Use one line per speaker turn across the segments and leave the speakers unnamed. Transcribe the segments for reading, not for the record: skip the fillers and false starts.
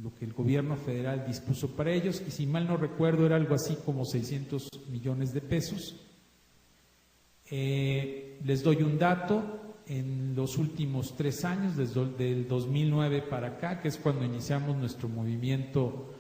lo que el gobierno federal dispuso para ellos, y si mal no recuerdo era algo así como 600 millones de pesos. Les doy un dato: en los últimos 3 años, desde el 2009 para acá, que es cuando iniciamos nuestro movimiento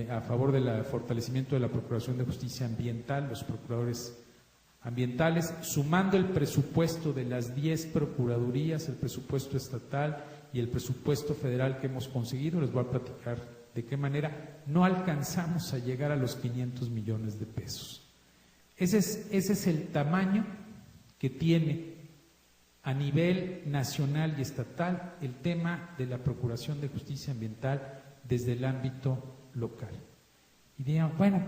a favor del fortalecimiento de la Procuración de Justicia Ambiental, los procuradores ambientales, sumando el presupuesto de las 10 procuradurías, el presupuesto estatal y el presupuesto federal que hemos conseguido, les voy a platicar de qué manera no alcanzamos a llegar a los 500 millones de pesos. Ese es el tamaño que tiene a nivel nacional y estatal el tema de la Procuración de Justicia Ambiental desde el ámbito local. Y digan, bueno,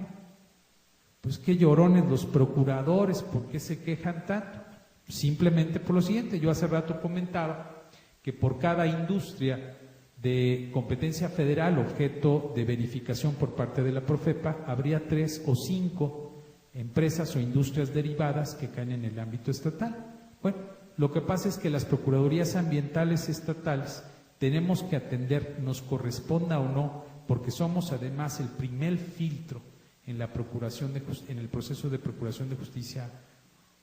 pues qué llorones los procuradores, ¿por qué se quejan tanto? Simplemente por lo siguiente: yo hace rato comentaba que por cada industria de competencia federal objeto de verificación por parte de la Profepa, habría 3 o 5 empresas o industrias derivadas que caen en el ámbito estatal. Bueno, lo que pasa es que las procuradurías ambientales estatales tenemos que atender, nos corresponda o no, porque somos además el primer filtro en la procuración en el proceso de procuración de justicia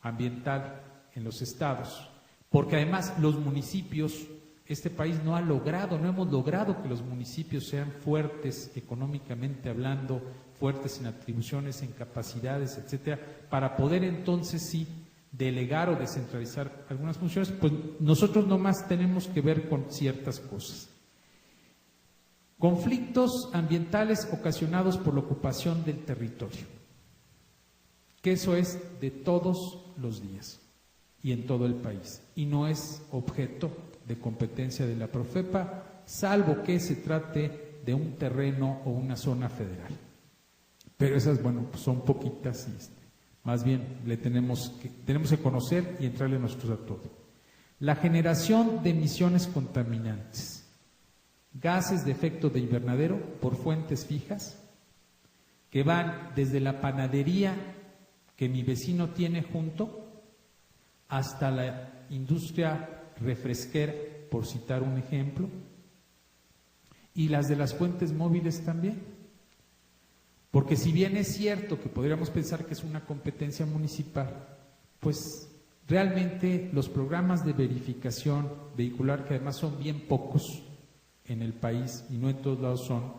ambiental en los estados, porque además los municipios, este país no hemos logrado que los municipios sean fuertes económicamente hablando, fuertes en atribuciones, en capacidades, etcétera, para poder entonces sí delegar o descentralizar algunas funciones. Pues nosotros nomás tenemos que ver con ciertas cosas. Conflictos ambientales ocasionados por la ocupación del territorio, que eso es de todos los días y en todo el país, y no es objeto de competencia de la Profepa, salvo que se trate de un terreno o una zona federal. Pero esas, bueno, pues son poquitas y más bien tenemos que conocer y entrarle nosotros a todo. La generación de emisiones contaminantes, gases de efecto de invernadero por fuentes fijas, que van desde la panadería que mi vecino tiene junto hasta la industria refresquera, por citar un ejemplo, y las de las fuentes móviles también. Porque si bien es cierto que podríamos pensar que es una competencia municipal, pues realmente los programas de verificación vehicular, que además son bien pocos en el país y no en todos lados son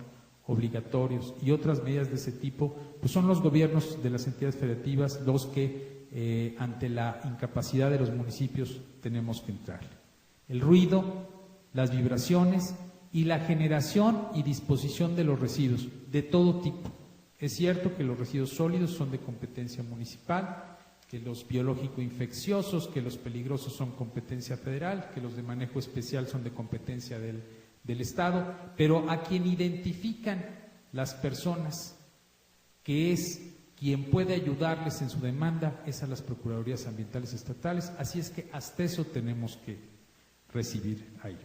obligatorios, y otras medidas de ese tipo, pues son los gobiernos de las entidades federativas los que ante la incapacidad de los municipios tenemos que entrarle. El ruido, las vibraciones y la generación y disposición de los residuos de todo tipo. Es cierto que los residuos sólidos son de competencia municipal, que los biológico-infecciosos, que los peligrosos son competencia federal, que los de manejo especial son de competencia del Estado, pero a quien identifican las personas, que es quien puede ayudarles en su demanda, es a las Procuradurías Ambientales Estatales, así es que hasta eso tenemos que recibir ahí.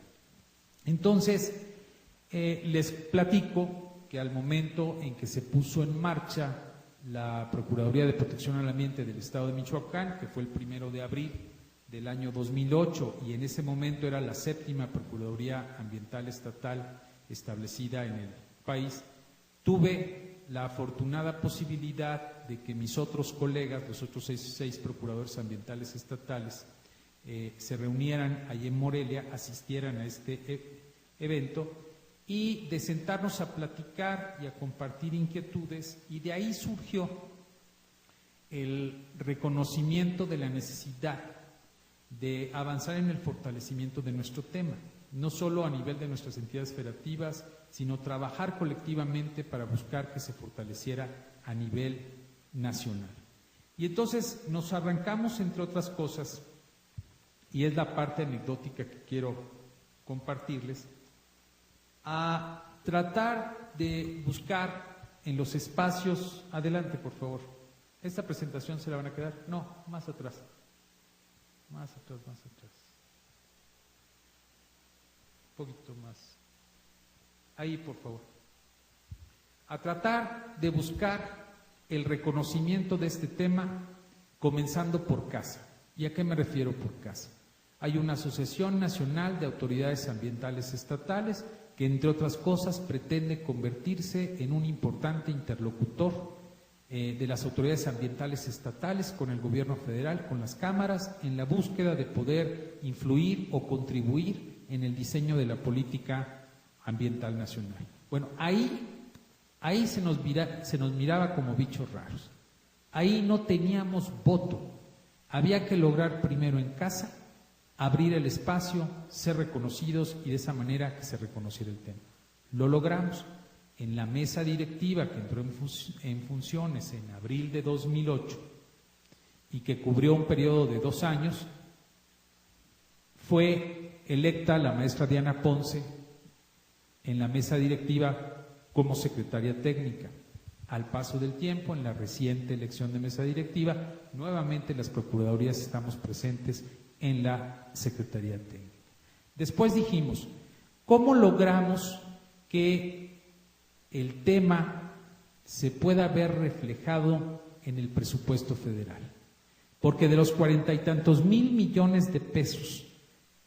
Entonces, les platico que al momento en que se puso en marcha la Procuraduría de Protección al Ambiente del Estado de Michoacán, que fue el 1 de abril del año 2008, y en ese momento era la 7ª Procuraduría Ambiental Estatal establecida en el país, tuve la afortunada posibilidad de que mis otros colegas, los otros seis procuradores ambientales estatales, se reunieran allí en Morelia, asistieran a este evento y de sentarnos a platicar y a compartir inquietudes, y de ahí surgió el reconocimiento de la necesidad de avanzar en el fortalecimiento de nuestro tema, no solo a nivel de nuestras entidades federativas, sino trabajar colectivamente para buscar que se fortaleciera a nivel nacional. Y entonces nos arrancamos, entre otras cosas, y es la parte anecdótica que quiero compartirles, a tratar de buscar en los espacios. Adelante, por favor. ¿Esta presentación se la van a quedar? No, más atrás. Más atrás, más atrás. Un poquito más. Ahí, por favor. A tratar de buscar el reconocimiento de este tema, comenzando por casa. ¿Y a qué me refiero por casa? Hay una Asociación Nacional de Autoridades Ambientales Estatales que entre otras cosas pretende convertirse en un importante interlocutor de las autoridades ambientales estatales con el gobierno federal, con las cámaras, en la búsqueda de poder influir o contribuir en el diseño de la política ambiental nacional. Bueno, ahí se nos miraba como bichos raros. Ahí no teníamos voto. Había que lograr primero en casa abrir el espacio, ser reconocidos y de esa manera que se reconociera el tema. Lo logramos. En la mesa directiva que entró en funciones en abril de 2008 y que cubrió un periodo de 2 años, fue electa la maestra Diana Ponce en la mesa directiva como secretaria técnica. Al paso del tiempo, en la reciente elección de mesa directiva, nuevamente las procuradurías estamos presentes en la Secretaría Técnica. Después dijimos, ¿cómo logramos que el tema se pueda ver reflejado en el presupuesto federal? Porque de los 40 y tantos mil millones de pesos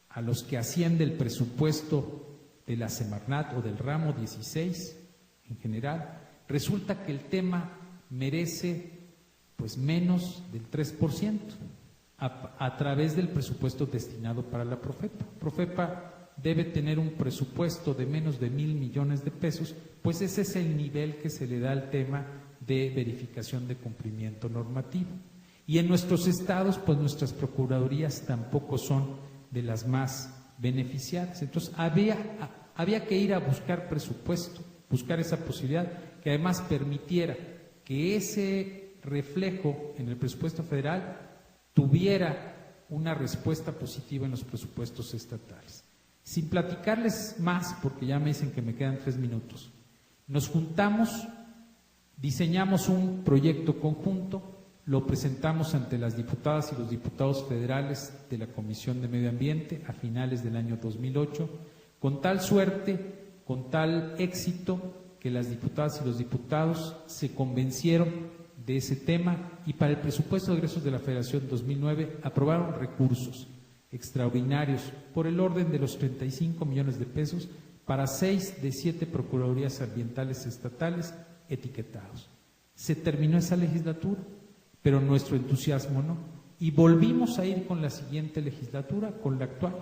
a los que asciende el presupuesto de la Semarnat o del ramo 16 en general, resulta que el tema merece pues menos del 3%. A través del presupuesto destinado para la Profepa. Profepa debe tener un presupuesto de menos de 1,000 millones de pesos, pues ese es el nivel que se le da al tema de verificación de cumplimiento normativo. Y en nuestros estados, pues nuestras procuradurías tampoco son de las más beneficiadas. Entonces había que ir a buscar presupuesto, buscar esa posibilidad que además permitiera que ese reflejo en el presupuesto federal tuviera una respuesta positiva en los presupuestos estatales. Sin platicarles más, porque ya me dicen que me quedan 3 minutos, nos juntamos, diseñamos un proyecto conjunto, lo presentamos ante las diputadas y los diputados federales de la Comisión de Medio Ambiente a finales del año 2008, con tal suerte, con tal éxito, que las diputadas y los diputados se convencieron de ese tema y para el presupuesto de egresos de la Federación 2009 aprobaron recursos extraordinarios por el orden de los 35 millones de pesos para 6 de 7 procuradurías ambientales estatales etiquetados. Se terminó esa legislatura, pero nuestro entusiasmo no, y volvimos a ir con la siguiente legislatura, con la actual,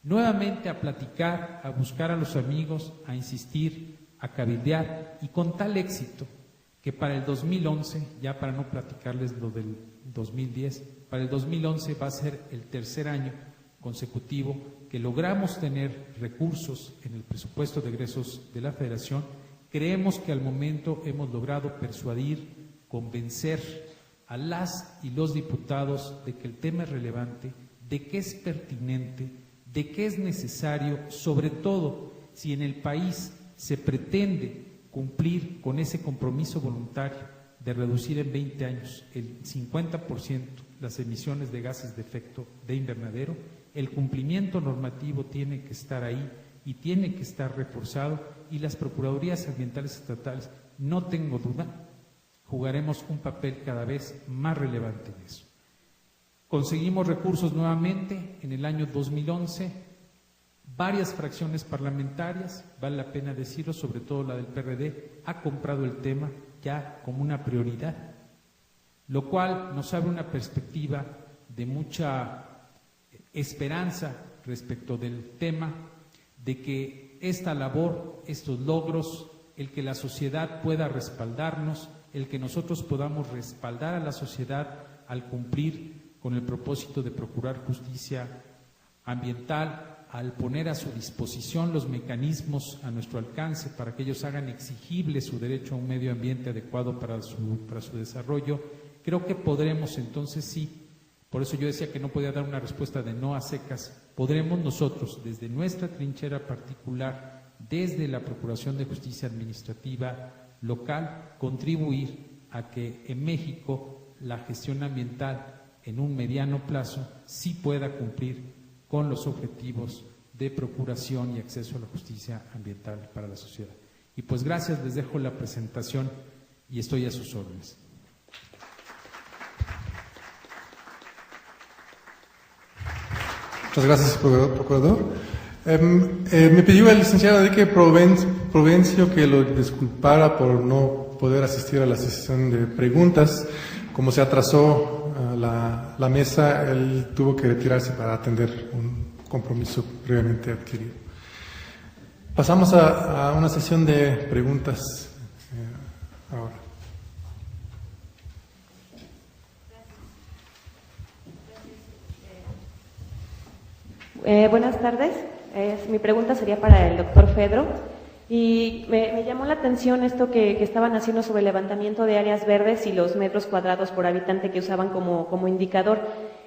nuevamente a platicar, a buscar a los amigos, a insistir, a cabildear, y con tal éxito que para el 2011, ya para no platicarles lo del 2010, para el 2011 va a ser el tercer año consecutivo que logramos tener recursos en el presupuesto de egresos de la Federación. Creemos que al momento hemos logrado persuadir, convencer a las y los diputados de que el tema es relevante, de que es pertinente, de que es necesario, sobre todo si en el país se pretende cumplir con ese compromiso voluntario de reducir en 20 años el 50% las emisiones de gases de efecto de invernadero. El cumplimiento normativo tiene que estar ahí y tiene que estar reforzado, y las procuradurías ambientales estatales, no tengo duda, jugaremos un papel cada vez más relevante en eso. Conseguimos recursos nuevamente en el año 2011, varias fracciones parlamentarias, vale la pena decirlo, sobre todo la del PRD, ha comprado el tema ya como una prioridad, lo cual nos abre una perspectiva de mucha esperanza respecto del tema, de que esta labor, estos logros, el que la sociedad pueda respaldarnos, el que nosotros podamos respaldar a la sociedad al cumplir con el propósito de procurar justicia ambiental, al poner a su disposición los mecanismos a nuestro alcance para que ellos hagan exigible su derecho a un medio ambiente adecuado para su desarrollo, creo que podremos entonces sí, por eso yo decía que no podía dar una respuesta de no a secas, podremos nosotros desde nuestra trinchera particular, desde la Procuración de Justicia Administrativa local, contribuir a que en México la gestión ambiental en un mediano plazo sí pueda cumplir con los objetivos de procuración y acceso a la justicia ambiental para la sociedad. Y pues gracias, les dejo la presentación y estoy a sus órdenes.
Muchas gracias, procurador. Me pidió el licenciado Enrique Provencio que lo disculpara por no poder asistir a la sesión de preguntas. Como se atrasó la mesa, él tuvo que retirarse para atender un compromiso previamente adquirido. Pasamos a una sesión de preguntas ahora.
Buenas tardes. Mi pregunta sería para el doctor Fedro. Y me llamó la atención esto que estaban haciendo sobre el levantamiento de áreas verdes y los metros cuadrados por habitante que usaban como indicador.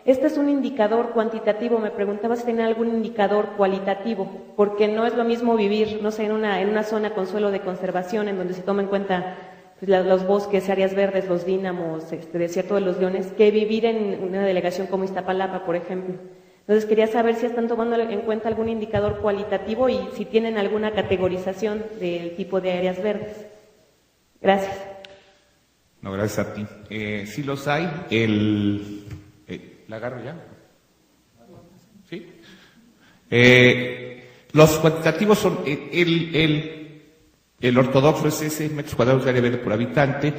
Este es un indicador cuantitativo. Me preguntaba si tenía algún indicador cualitativo, porque no es lo mismo vivir, no sé, en una zona con suelo de conservación, en donde se toma en cuenta pues, los bosques, áreas verdes, los dínamos, desierto de los leones, que vivir en una delegación como Iztapalapa, por ejemplo. Entonces quería saber si están tomando en cuenta algún indicador cualitativo y si tienen alguna categorización del tipo de áreas verdes. Gracias.
No, gracias a ti. Sí los hay. ¿La agarro ya? ¿Sí? Los cuantitativos son el ortodoxo es ese, metros cuadrados de área verde por habitante,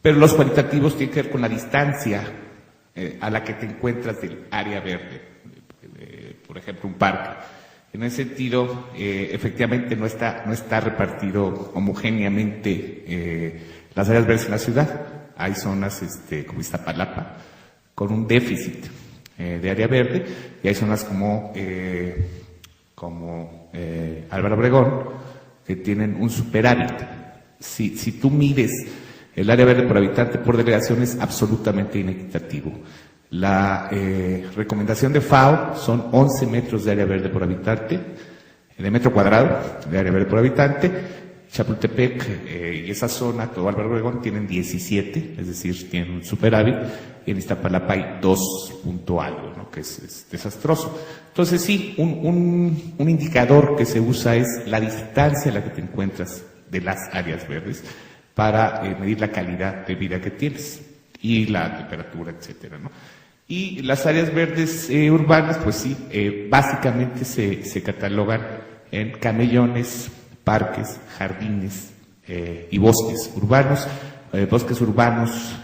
pero los cualitativos tienen que ver con la distancia a la que te encuentras del área verde. Por ejemplo, un parque. En ese sentido, efectivamente no está repartido homogéneamente las áreas verdes en la ciudad. Hay zonas como Iztapalapa con un déficit de área verde y hay zonas como Álvaro Obregón que tienen un superávit. Si tú mides el área verde por habitante por delegación es absolutamente inequitativo. La recomendación de FAO son 11 metros de área verde por habitante, de metro cuadrado de área verde por habitante. Chapultepec y esa zona, todo Álvaro Obregón, tienen 17, es decir, tienen un superávit, y en Iztapalapa hay 2 punto algo, ¿no? Que es desastroso. Entonces sí, un indicador que se usa es la distancia a la que te encuentras de las áreas verdes para medir la calidad de vida que tienes y la temperatura, etcétera, ¿no? Y las áreas verdes urbanas, pues sí, básicamente se catalogan en camellones, parques, jardines y bosques urbanos. Bosques urbanos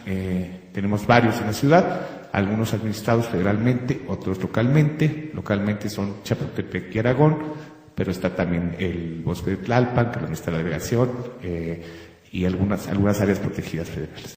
tenemos varios en la ciudad, algunos administrados federalmente, otros localmente. Localmente son Chapultepec y Aragón, pero está también el bosque de Tlalpan, que lo administra la delegación, y algunas áreas protegidas federales.